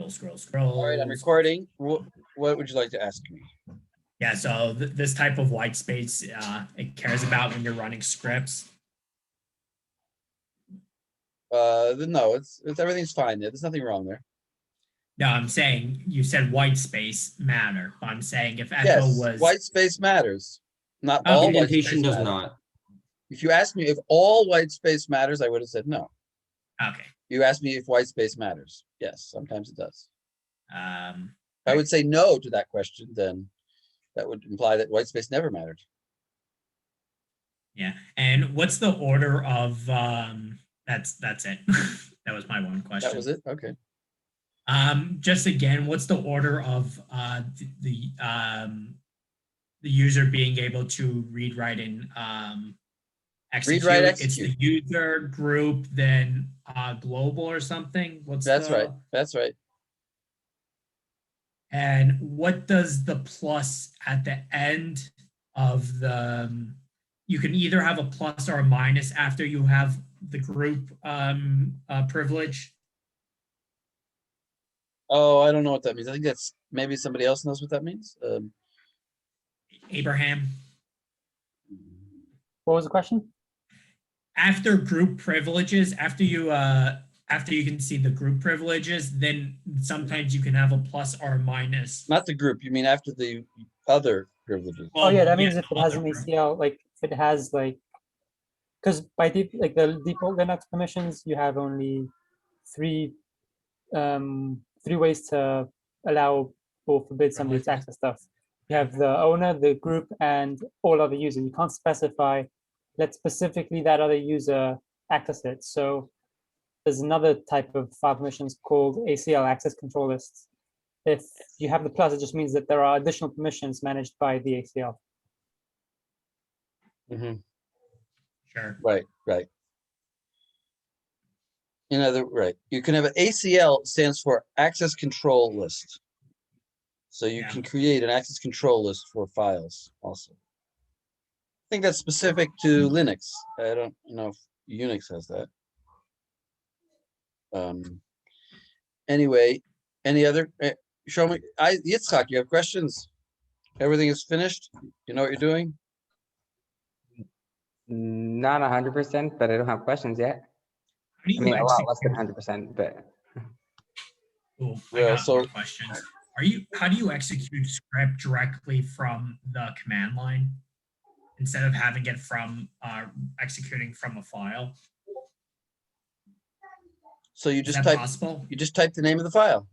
All right, I'm recording. What would you like to ask me? Yeah, so this type of white space, it cares about when you're running scripts. No, it's everything's fine there. There's nothing wrong there. No, I'm saying you said white space matter. But I'm saying if echo Yes, was white space matters. Not Okay. all white Indentation space does matters. not. If you asked me if all white space matters, I would have said no. okay. You asked me if white space matters. Yes, sometimes it does. Um, If I would say no to that question, then that would imply that white space never mattered. yeah. And what's the order of that's it. That was my one question. That was it. Okay. Just again, what's the order of the user being able to read, write, and execute? Read, write, It's execute. the user group, then global or something. That's right. That's right. And what does the plus at the end of the? You can either have a plus or a minus after you have the group privilege. Oh, I don't know what that means. I think that's maybe somebody else knows what that means. Abraham. What was the question? After group privileges, after you can see the group privileges, then sometimes you can have a plus or a minus. Not the group. You mean after the other privileges? Oh yeah, that means if it has an ACL, like if it has like, because by like the default Linux permissions, you have only three ways to allow or forbid somebody to access stuff. You have the owner, the group, and all other users. You can't specify, let specifically that other user access it. So there's another type of file permissions called ACL, access control lists. If you have the plus, it just means that there are additional permissions managed by the ACL. Mm-hmm. Sure. Right. Right. You can have an ACL stands for access control list. So you can create an access control list for files also. I think that's specific to Linux. I don't know if UNIX has that. Anyway, any other? Show me. Yitzhak, you have questions? Everything is finished? You know what you're doing? Not 100%, but I don't have questions yet. I mean, a lot less than 100%, but. Cool. Well, I got more questions. How do you execute script directly from the command line instead of having it from executing from a file? So you just type. Possible? You just type the name of the file.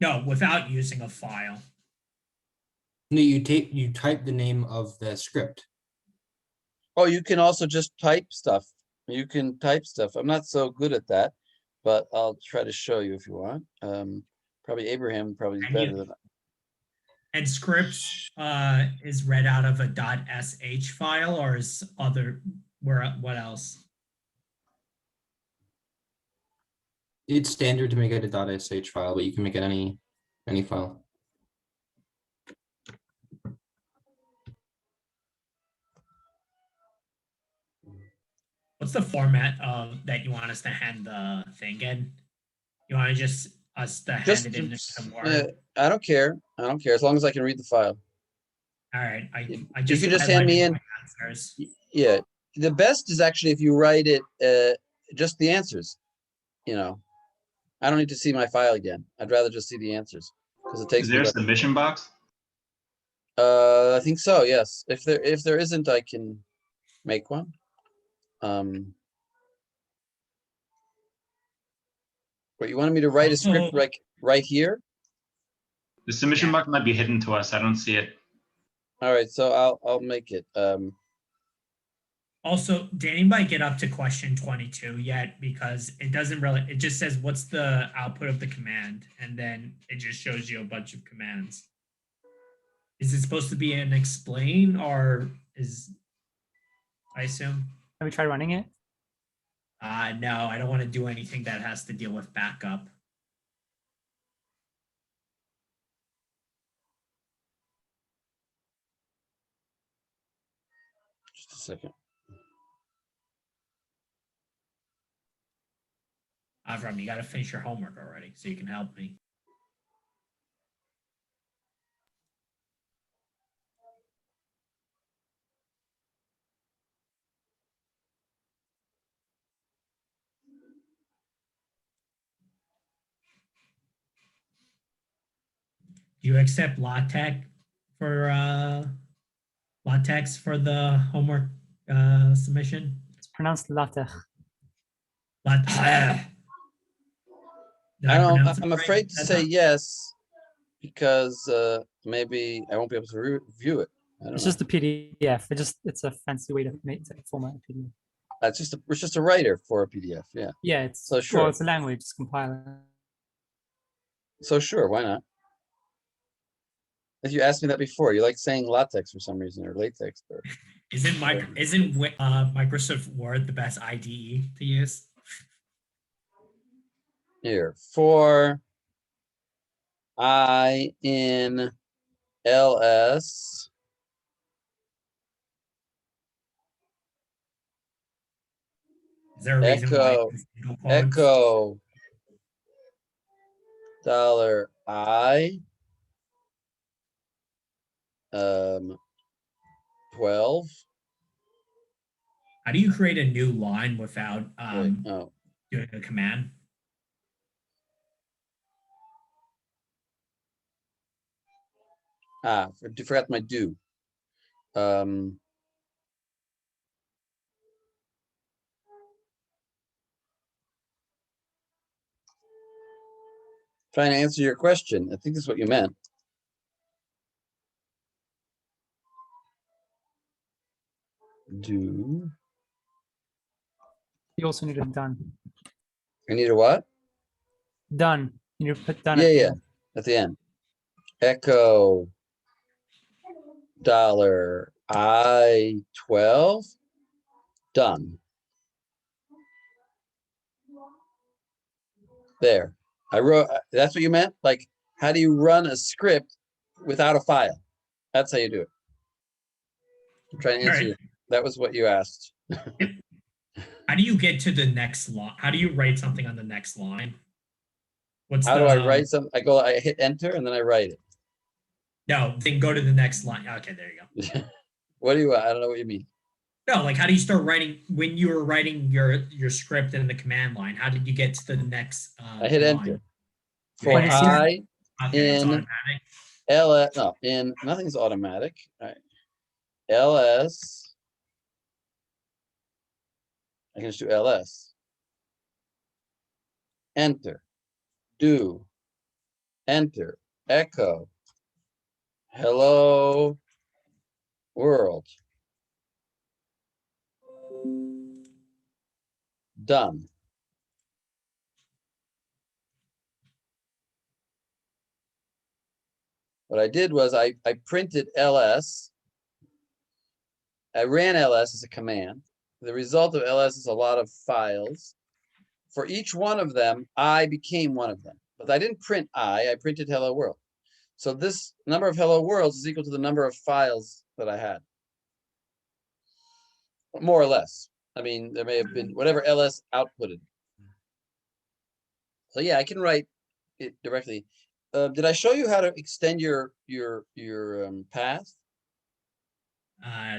No, without using a file. No, you type the name of the script. Oh, you can also just type stuff. You can type stuff. I'm not so good at that, but I'll try to show you if you want. Probably Abraham probably is better than. And scripts is read out of a .sh file, or is what else? It's standard to make it a .sh file, but you can make it any file. What's the format that you want us to hand the thing in? You want to hand it in some Word? I don't care. I don't care as long as I can read the file. All right. You can just hand me in. Yeah. The best is actually if you write it, just the answers. You know, I don't need to see my file again. I'd rather just see the answers because it takes. Is there a submission box? I think so. Yes. If there isn't, I can make one. But you wanted me to write a script right here? The submission box might be hidden to us. I don't see it. All right, so I'll make it. Also, did anybody get up to question 22 yet? Because it doesn't really, it just says what's the output of the command, and then it just shows you a bunch of commands. Is it supposed to be an explain, or I assume? Have we tried running it? No, I don't want to do anything that has to deal with backup. Just a second. Avram, you got to finish your homework already so you can help me. Do you accept LaTeX for the homework submission? It's pronounced latte. LaTeX. Did I don't, pronounce it I'm right afraid to that say time? yes, because maybe I won't be able to review it. I don't It's know. just a PDF. It's a fancy way to format a PDF. It's just a writer for a PDF. Yeah. Yeah, it's So sure. well, it's a language. It's compiler. So sure, why not? If you asked me that before, you like saying latex for some reason, or latex, or Isn't Microsoft Word the best IDE to use? here for I in LS Is there a reason why echo it's single quotes? echo dollar I 12. How do you create a new line without Wait, oh, doing a command? forgot my do. Trying to answer your question. I think that's what you meant. Do You also need a done. I need a what? Done. You need to put done Yeah, at the yeah. end. At the end. Echo dollar I 12 done. There. I wrote, that's what you meant? Like, how do you run a script without a file? That's how you do it. I'm trying to answer Right. you. That was what you asked. How do you get to the next line? How do you write something on the next line? What's How the do I write something? I hit enter and then I write it. No, then go to the next line. Okay, there you go. What do you, I don't know what you mean. No, like how do you start writing when you were writing your script in the command line? How did you get to the next I hit line? enter. You For hit enter. I Okay, it's in automatic. LS, no, in nothing's automatic. All right. LS. I can just do LS. Enter. Do. Enter. Echo. Hello world. Done. What I did was I printed LS. I ran LS as a command. The result of LS is a lot of files. For each one of them, I became one of them. But I didn't print I printed hello world. So this number of hello worlds is equal to the number of files that I had. More or less. I mean, there may have been whatever LS outputted. So yeah, I can write it directly. Did I show you how to extend your path?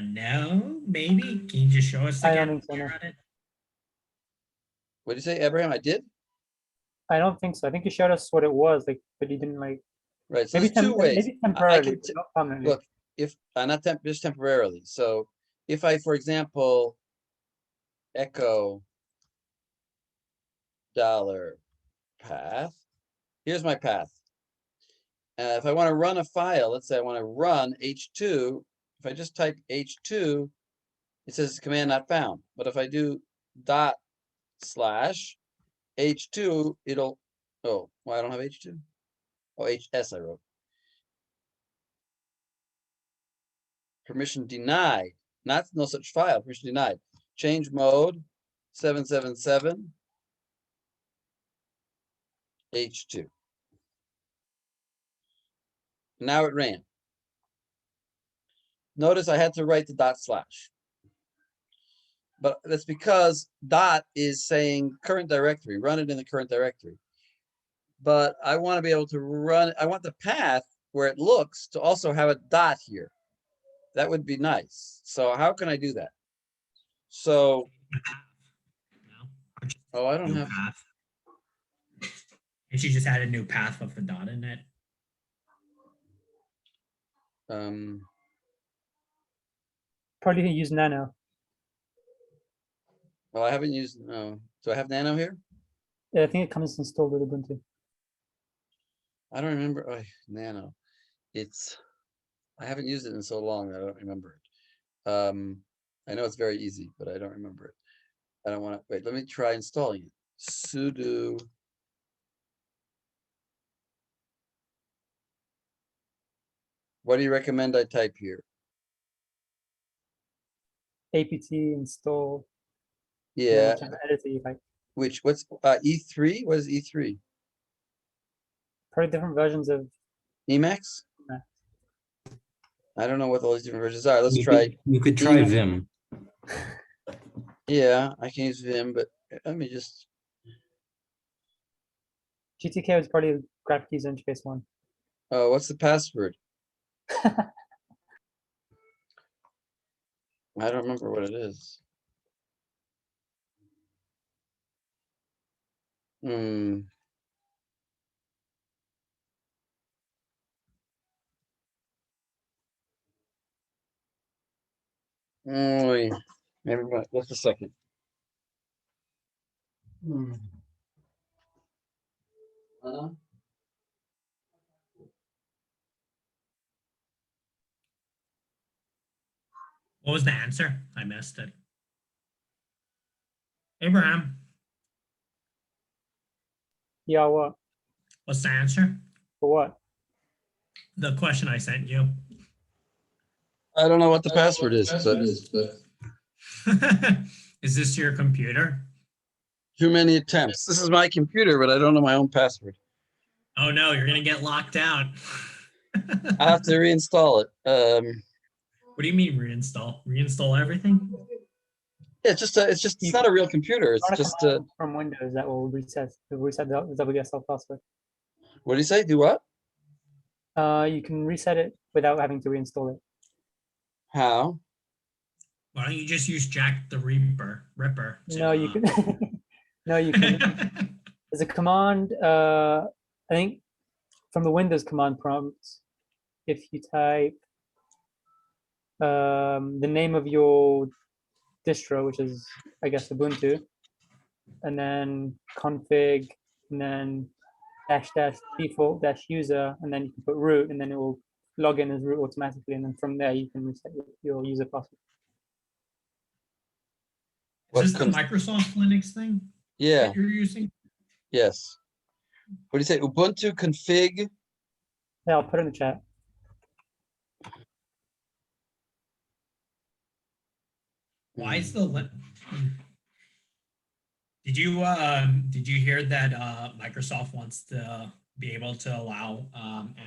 No, maybe. Can you just show us I don't again? think so, when you no. run it? What did you say, Abraham? I did? I don't think so. I think you showed us what it was, like, but you didn't like. Right. So Maybe there's two ways. maybe temporarily, can but not permanently. look, if not just temporarily. So if I, for example, echo dollar path, here's my path. If I want to run a file, let's say I want to run H2, if I just type H2, it says command not found. But if I do dot slash H2, it'll, oh, well, I don't have H2. Oh, HS I wrote. Permission denied. Not no such file. Permission denied. Change mode 777 H2. Now it ran. Notice I had to write the dot slash. But that's because dot is saying current directory, run it in the current directory. But I want to be able to run, I want the path where it looks to also have a dot here. That would be nice. So how can I do that? So, No? Or just oh, I don't new have, path. And she just had a new path with the dot in it. Probably can use nano. well, I haven't used, no. Do I have nano here? Yeah, I think it comes installed with Ubuntu. I don't remember. Oh, nano. It's, I haven't used it in so long that I don't remember it. I know it's very easy, but I don't remember it. I don't want to, wait, let me try installing it. Sudo. What do you recommend I type here? apt install. Yeah, Whichever editor you like. which, what's, E3? What is E3? Probably different versions of. Emacs? Yeah. I don't know what all these different versions are. Let's You try. You could try Emacs. Vim. Yeah, I can use Vim, but let me just, GTK was probably graphic user interface one. oh, what's the password? I don't remember what it is. Hmm. Wait, never mind. Just a second. What was the answer? I missed it. Abraham, Yeah, what? what's the answer? For what? The question I sent you. I don't know what the password is, but Is this your computer? too many attempts. This is my computer, but I don't know my own password. Oh no, you're gonna get locked out. I have to reinstall it. What do you mean reinstall? Reinstall everything? Yeah, it's not a real computer. It's Run a just, command from Windows that will reset the WSL password. what do you say? Do what? You can reset it without having to reinstall it. How? Why don't you just use Jack the Ripper? No, you can. No, you can. There's a command. I think from the Windows command prompt, if you type the name of your distro, which is I guess Ubuntu, and then config, and then -- default -user, and then you can put root, and then it will log in as root automatically, and then from there you can reset your user password. Is this the Microsoft Linux thing Yeah, that you're using? yes. What do you say? Ubuntu config. Yeah, I'll put it in the chat. Why is the did you hear that Microsoft wants to be able to allow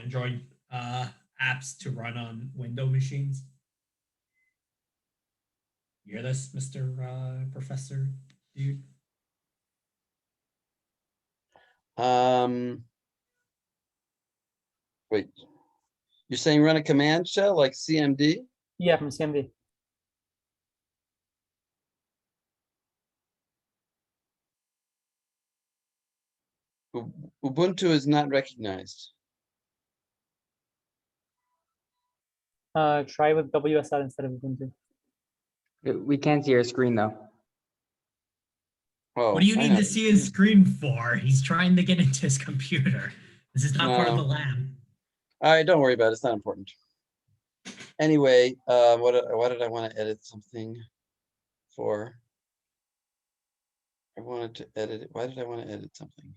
Android apps to run on Windows machines? You hear this, Mr. Professor dude? Wait. You're saying run a command shell like CMD? Yeah, from CMD. Ubuntu is not recognized. Try with WSL instead of Ubuntu. We can't see your screen though. Oh, What do you I need know. to see his screen for? He's trying to get into his computer. This is not part of No. the lab. All right, don't worry about it. It's not important. Anyway, what did I want to edit something for? I wanted to edit it. Why did I want to edit something?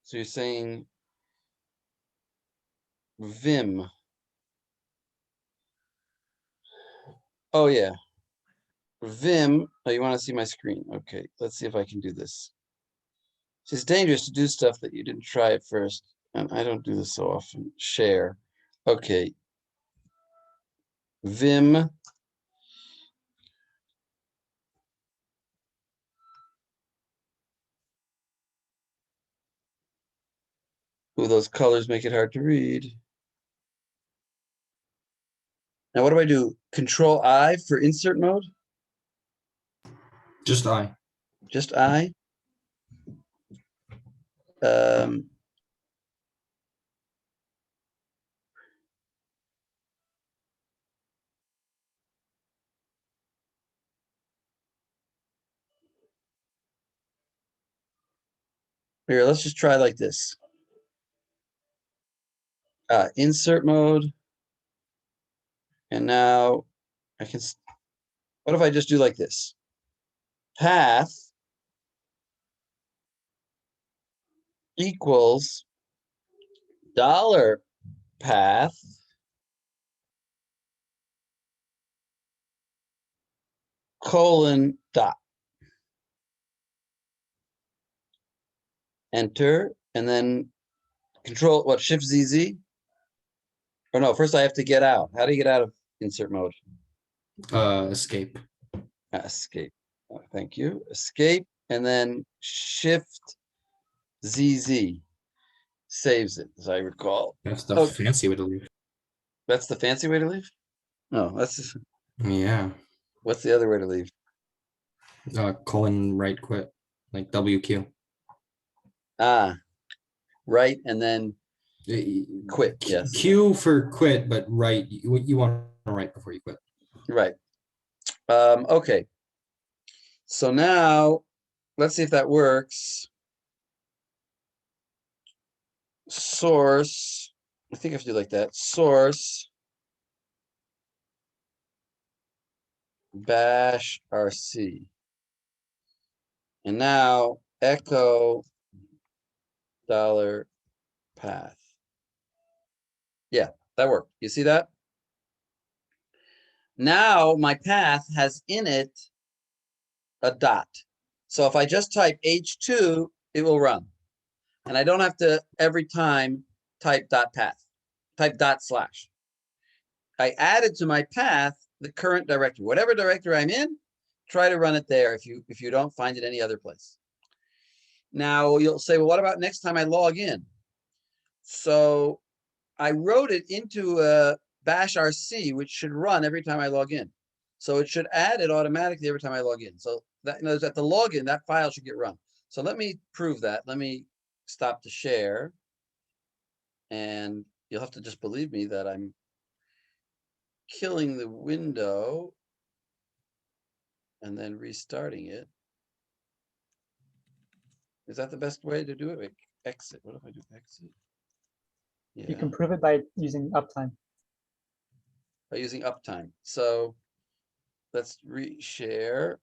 So you're saying Vim. Oh yeah. Vim. Oh, you want to see my screen? Okay, let's see if I can do this. It's dangerous to do stuff that you didn't try at first. And I don't do this so often. Share. Okay. Vim. Ooh, those colors make it hard to read. Now, what do I do? Control I for insert mode? Just I. Just I? Here, let's just try like this. Insert mode. And now I can, what if I just do like this? Path equals dollar path colon dot. Enter, and then control, what, Shift ZZ? Or no, first I have to get out. How do you get out of insert mode? Escape. Escape. Thank you. Escape, and then Shift ZZ saves it, as I recall. That's the Okay. fancy way to leave. That's the fancy way to leave? No, that's, Yeah. what's the other way to leave? Colon right quit, like WQ. Right, and then quit, yes. Q for quit, but right, you want to write before you quit. Right. Okay. So now, let's see if that works. Source, I think I have to do like that. Source bash RC. And now echo dollar path. Yeah, that worked. You see that? Now my path has in it a dot. So if I just type H2, it will run. And I don't have to every time type dot path, type dot slash. I added to my path the current directory. Whatever directory I'm in, try to run it there if you don't find it any other place. Now you'll say, well, what about next time I log in? So I wrote it into a bash RC, which should run every time I log in. So it should add it automatically every time I log in. So that, you know, at the login, that file should get run. So let me prove that. Let me stop the share. And you'll have to just believe me that I'm killing the window and then restarting it. Is that the best way to do it? Wait, exit. What if I do exit? Yeah. You can prove it by using uptime. By using uptime. So let's share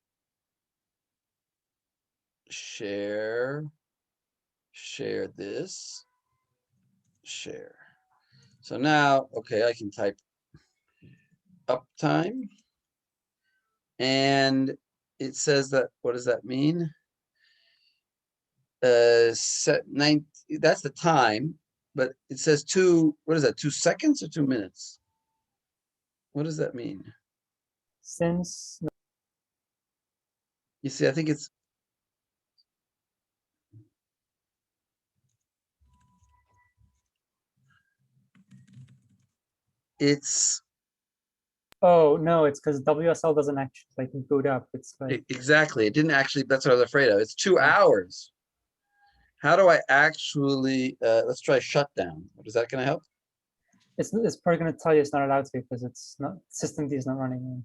this, share. So now, okay, I can type uptime. And it says that, what does that mean? Set 9, that's the time, but it says 2, what is that, 2 seconds or 2 minutes? What does that mean? Since You see, I think it's oh no, it's because WSL doesn't actually like boot up. It's like exactly, it didn't actually, that's what I was afraid of. It's 2 hours. How do I actually, let's try shutdown. Is that gonna help? it's probably going to tell you it's not allowed to because it's not, system D is not running.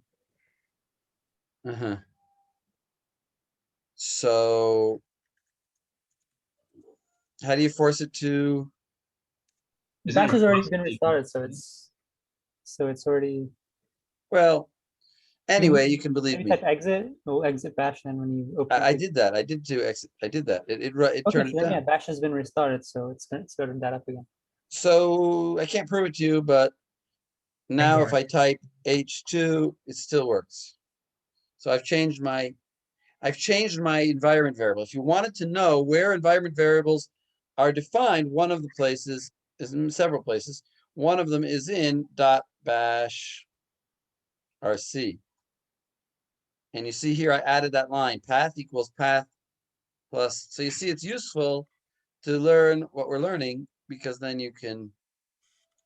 So how do you force it to? Isn't it Bash has already been responsible? restarted, so it's already. Well, anyway, you can believe Maybe me. type exit or exit bash, and when you open. I did that. I did do exit. I did that. It Okay, turned it so then, yeah, down. bash has been restarted, so it's started that up again. So I can't prove it to you, but now if I type H2, it still works. So I've changed my environment variable. If you wanted to know where environment variables are defined, one of the places is in several places. One of them is in .bash RC. And you see here, I added that line, path equals path plus, so you see it's useful to learn what we're learning, because then you can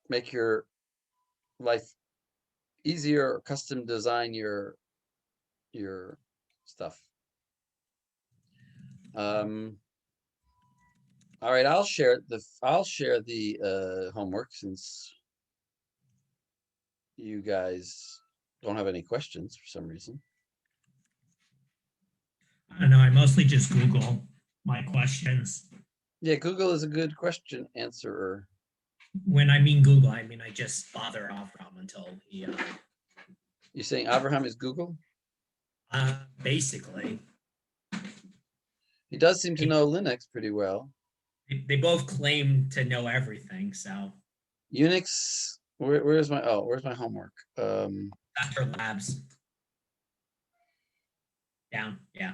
make your life easier or custom design your stuff. All right, I'll share the homework since you guys don't have any questions for some reason. I don't know. I mostly just Google my questions. Yeah, Google is a good question answerer. When I mean Google, I mean I just bother Avram until he. You're saying Abraham is Google? Basically, He does seem to know Linux pretty well. they both claim to know everything. So Unix. Where's my homework? after labs, down. Yeah.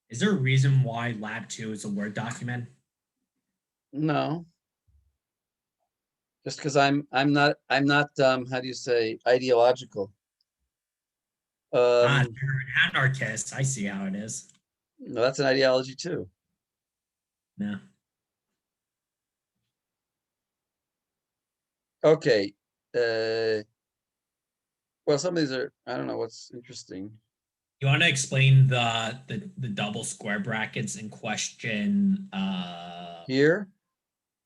Is there a reason why Lab 2 is a Word document? No. Just because I'm not how do you say, ideological. You're an anarchist. I see how it is. No, that's an ideology too. No. Okay. Well, some of these are, I don't know what's interesting. You want to explain the double square brackets in question? Here?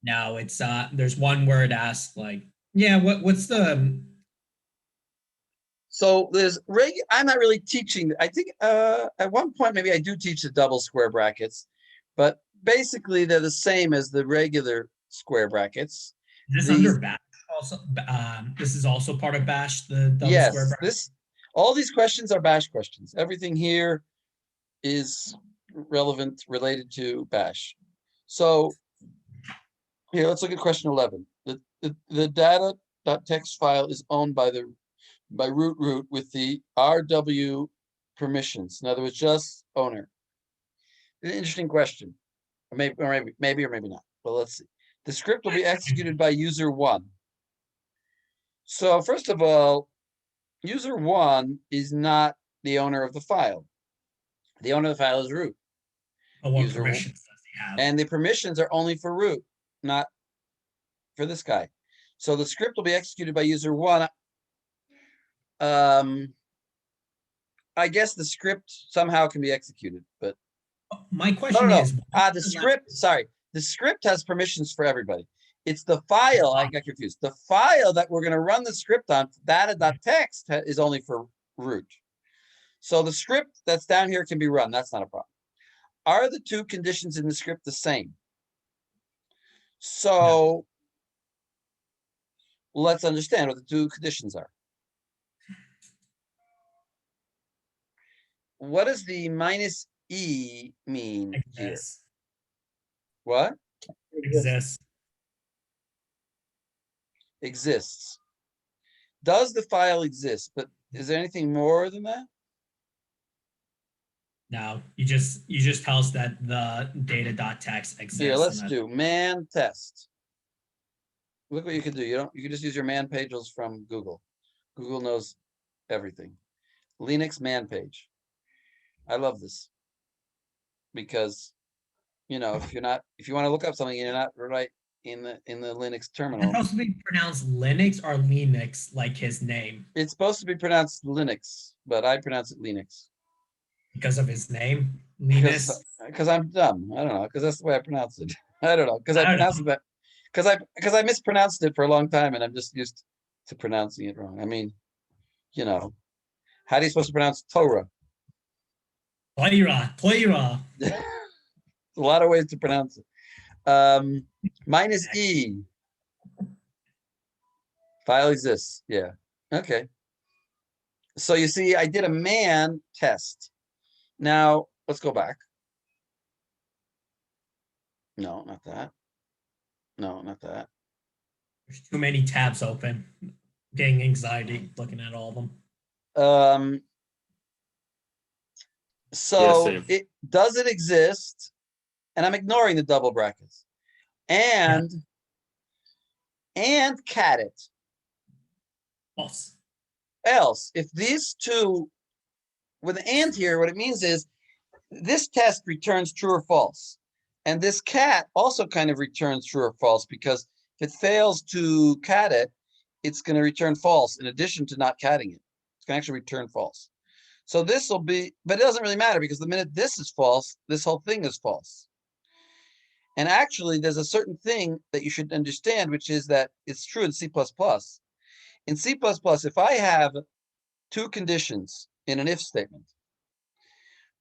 No, it's there's one word asked like, yeah, what's the So there's I'm not really teaching. I think at one point maybe I do teach the double square brackets, but basically they're the same as the regular square brackets. is this under bash also? This is also part of bash, the double square bracket. All these questions are bash questions. Everything here is related to bash. So here, let's look at question 11. The data.txt file is owned by root with the RW permissions. In other words, just owner. An interesting question. Or maybe not. But let's see. The script will be executed by user 1. So first of all, user 1 is not the owner of the file. The owner of the file is root. But what permissions does he have? And the permissions are only for root, not for this guy. So the script will be executed by user 1. I guess the script somehow can be executed, but my question is the script has permissions for everybody. It's the file, I got confused. The file that we're going to run the script on, data.txt, is only for root. So the script that's down here can be run. That's not a problem. Are the two conditions in the script the same? So let's understand what the two conditions are. What does the minus E mean here? What? Exists. Exists. Does the file exist? But is there anything more than that? No, you just tell us that the data.txt exists. Here, let's do man test. Look what you can do. You can just use your man pages from Google. Google knows everything. Linux man page. I love this because, if you want to look up something and you're not right in the Linux terminal. It's supposed to be pronounced Linux or Linux, like his name. It's supposed to be pronounced Linux, but I pronounce it Linux. Because of his name, Linus. Because I'm dumb. I don't know. Because that's the way I pronounce it. I don't know. Because I pronounced it that. Because I mispronounced it for a long time, and I'm just used to pronouncing it wrong. I mean, how are you supposed to pronounce Torah? Torah. There's a lot of ways to pronounce it. Minus E. File exists. Yeah. Okay. So you see, I did a man test. Now, let's go back. No, not that. No, not that. There's too many tabs open. Getting anxiety looking at all of them. So does it exist? And I'm ignoring the double brackets. And cat it. False. else, if these two, with an and here, what it means is this test returns true or false. And this cat also kind of returns true or false, because if it fails to cat it, it's going to return false in addition to not catting it. It's going to actually return false. So this will be, but it doesn't really matter, because the minute this is false, this whole thing is false. And actually, there's a certain thing that you should understand, which is that it's true in C++. In C++, if I have two conditions in an if statement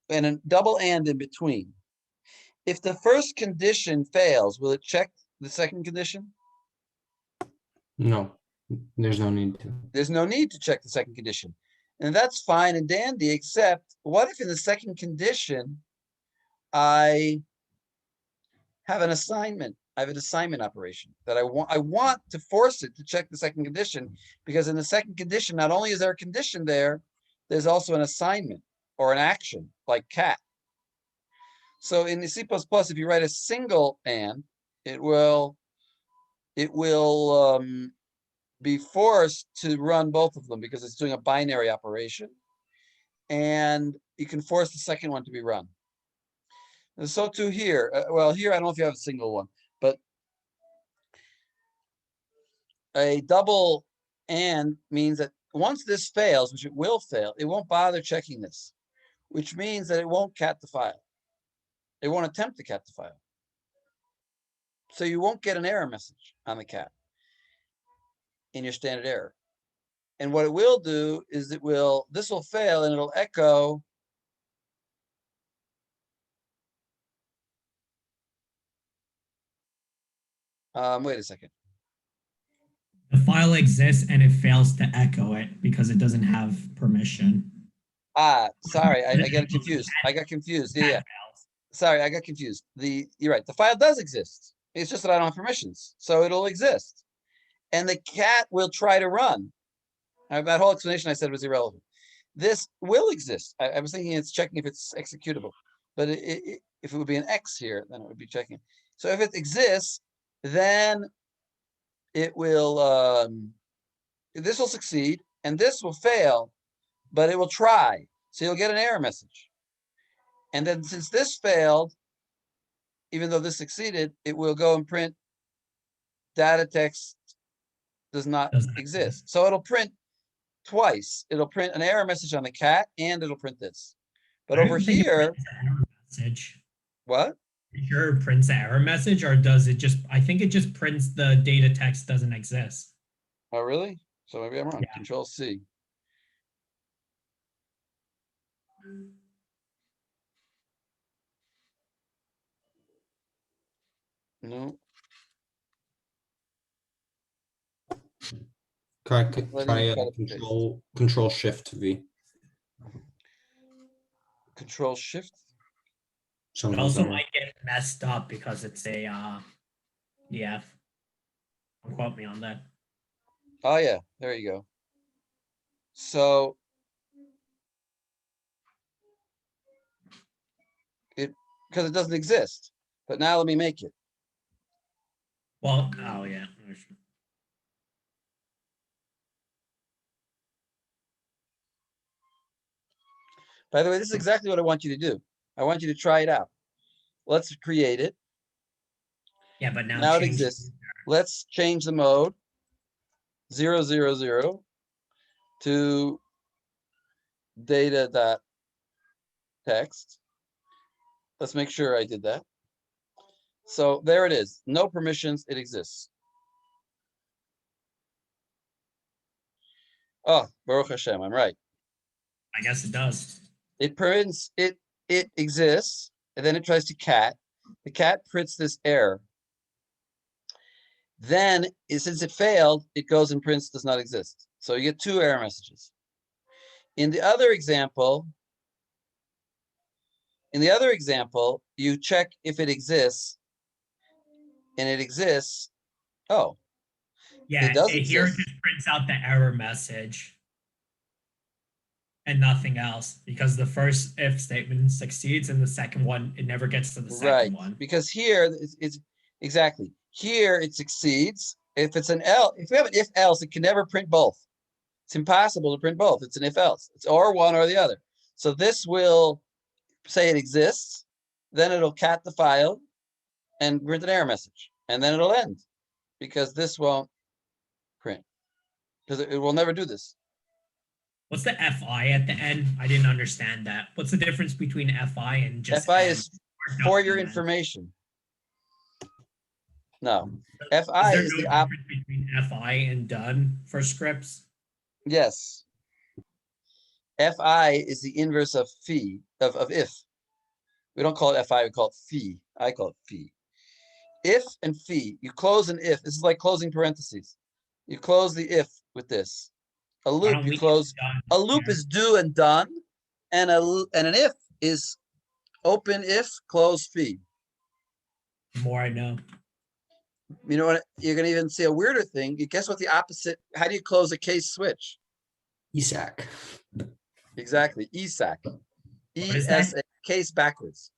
and a double and in between, if the first condition fails, will it check the second condition? No, there's no need to. There's no need to check the second condition. And that's fine and dandy, except what if in the second condition, I have an assignment? I have an assignment operation that I want to force it to check the second condition, because in the second condition, not only is there a condition there, there's also an assignment or an action like cat. So in the C++, if you write a single and, it will be forced to run both of them, because it's doing a binary operation, and you can force the second one to be run. And so too here. Well, here I don't know if you have a single one, but a double and means that once this fails, which it will fail, it won't bother checking this, which means that it won't cat the file. It won't attempt to cat the file. So you won't get an error message on the cat in your standard error. And what it will do is this will fail, and it'll echo wait a second. The file exists and it fails to echo it because it doesn't have permission. Sorry, I got confused. I got confused. Yeah. Sorry, I got confused. You're right. The file does exist. It's just that I don't have permissions. So it'll exist. And the cat will try to run. That whole explanation I said was irrelevant. This will exist. I was thinking it's checking if it's executable. But if it would be an X here, then it would be checking. So if it exists, then it will, this will succeed, and this will fail, but it will try. So you'll get an error message. And then since this failed, even though this succeeded, it will go and print data text does not exist. So it'll print twice. It'll print an error message on the cat, and it'll print this. But over here, message. What? Sure, it prints the error message, or does it just? I think it just prints the data text doesn't exist. Oh, really? So maybe I'm wrong. Yeah. Control C. No. Try Letting you cut it and control shift V. Control Shift. It Something also somewhere. might get messed up because it's a PDF. Don't quote me on that. Oh yeah, there you go. So because it doesn't exist. But now let me make it. Well, oh yeah. By the way, this is exactly what I want you to do. I want you to try it out. Let's create it. Yeah, but now Now it change- exists. Let's change the mode 000 to data.text. Let's make sure I did that. So there it is. No permissions. It exists. Oh, Baruch Hashem, I'm right. I guess it does. It prints, it exists, and then it tries to cat. The cat prints this error. Then, since it failed, it goes and prints does not exist. So you get two error messages. In the other example, you check if it exists, and it exists. Oh, Yeah, it does here it exist. just prints out the error message and nothing else, because the first if statement succeeds and the second one, it never gets to the second one. Because here it's exactly here it succeeds. If it's an else, if we have an if else, it can never print both. It's impossible to print both. It's an if else. It's or one or the other. So this will say it exists, then it'll cat the file and print an error message, and then it'll end because this won't print because it will never do this. What's the FI at the end? I didn't understand that. What's the difference between FI and just FI end is or for your document? information. No, Is FI there is no the op. difference between FI and done for scripts? Yes. FI is the inverse of phi of if. We don't call it FI, we call it phi. I call it phi. If and phi, you close an if. This is like closing parentheses. You close the if with this. A Why loop, don't you we close. use done A loop here? is do and done, and an if is open if, close phi. The more I know. You know what? You're gonna even see a weirder thing. You guess what the opposite? How do you close a case switch? ESAC. Exactly, ESAC. is that? ESA, case backwards.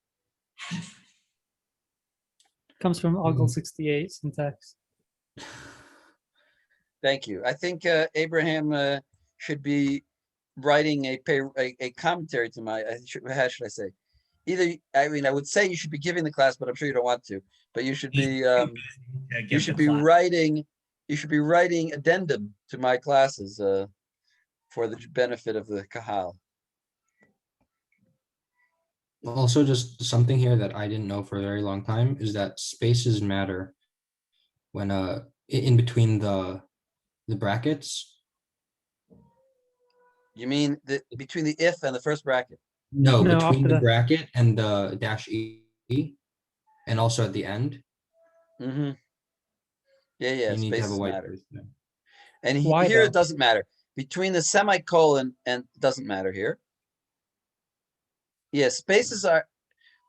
Comes from Ogle 68 syntax. Thank you. I think Abraham should be writing a commentary to my. How should I say? Either I mean I would say you should be giving the class, but I'm sure you don't want to. But you should be you should be writing addendum to my classes for the benefit of the Kahal. Also, just something here that I didn't know for a very long time is that spaces matter when in between the brackets. You mean between the if and the first bracket? No, No, between after the the- bracket and the dash E, and also at the end. Mm-hmm. Yeah. You need to have a Spaces white matter. space. And Why here though? it doesn't matter. Between the semicolon and doesn't matter here. Yeah, spaces are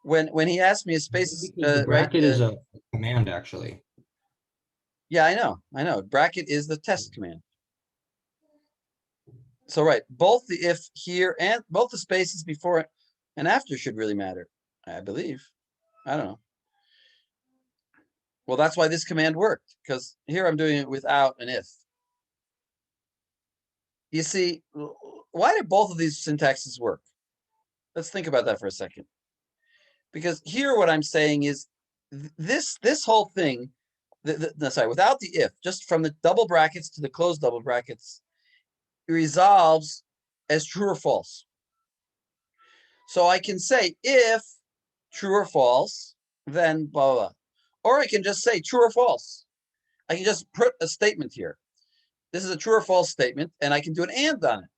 when he asked me if spaces Because the bracket is a command actually. Yeah, I know. Bracket is the test command. So right, both the if here and both the spaces before and after should really matter, I believe. I don't know. Well, that's why this command worked, because here I'm doing it without an if. You see, why do both of these syntaxes work? Let's think about that for a second. Because here what I'm saying is this whole thing, without the if, just from the double brackets to the closed double brackets, it resolves as true or false. So I can say if true or false, then blah, blah, blah. Or I can just say true or false. I can just put a statement here. This is a true or false statement, and I can do an and on it.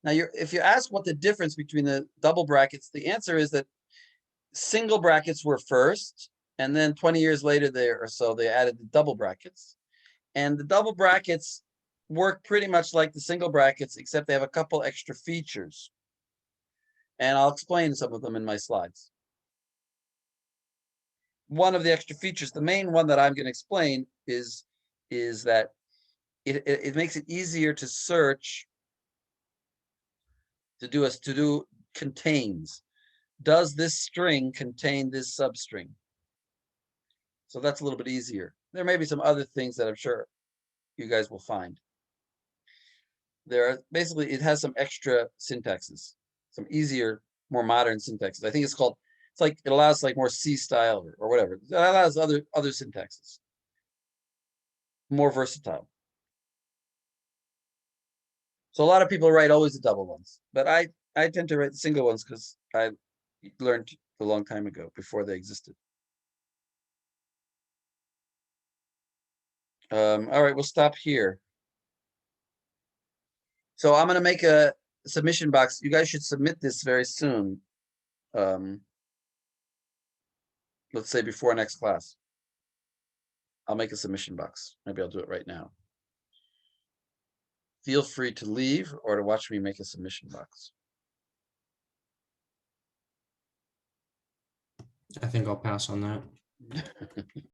Now, if you ask what the difference between the double brackets, the answer is that single brackets were first, and then 20 years later they added the double brackets. And the double brackets work pretty much like the single brackets, except they have a couple extra features. And I'll explain some of them in my slides. One of the extra features, the main one that I'm going to explain is that it makes it easier to search, to do contains. Does this string contain this substring? So that's a little bit easier. There may be some other things that I'm sure you guys will find. Basically, it has some extra syntaxes, some easier, more modern syntaxes. I think it's like it allows like more C style or whatever. It allows other syntaxes, more versatile. So a lot of people write always the double ones, but I tend to write the single ones because I learned a long time ago before they existed. All right, we'll stop here. So I'm going to make a submission box. You guys should submit this very soon. Let's say before next class. I'll make a submission box. Maybe I'll do it right now. Feel free to leave or to watch me make a submission box. I think I'll pass on that.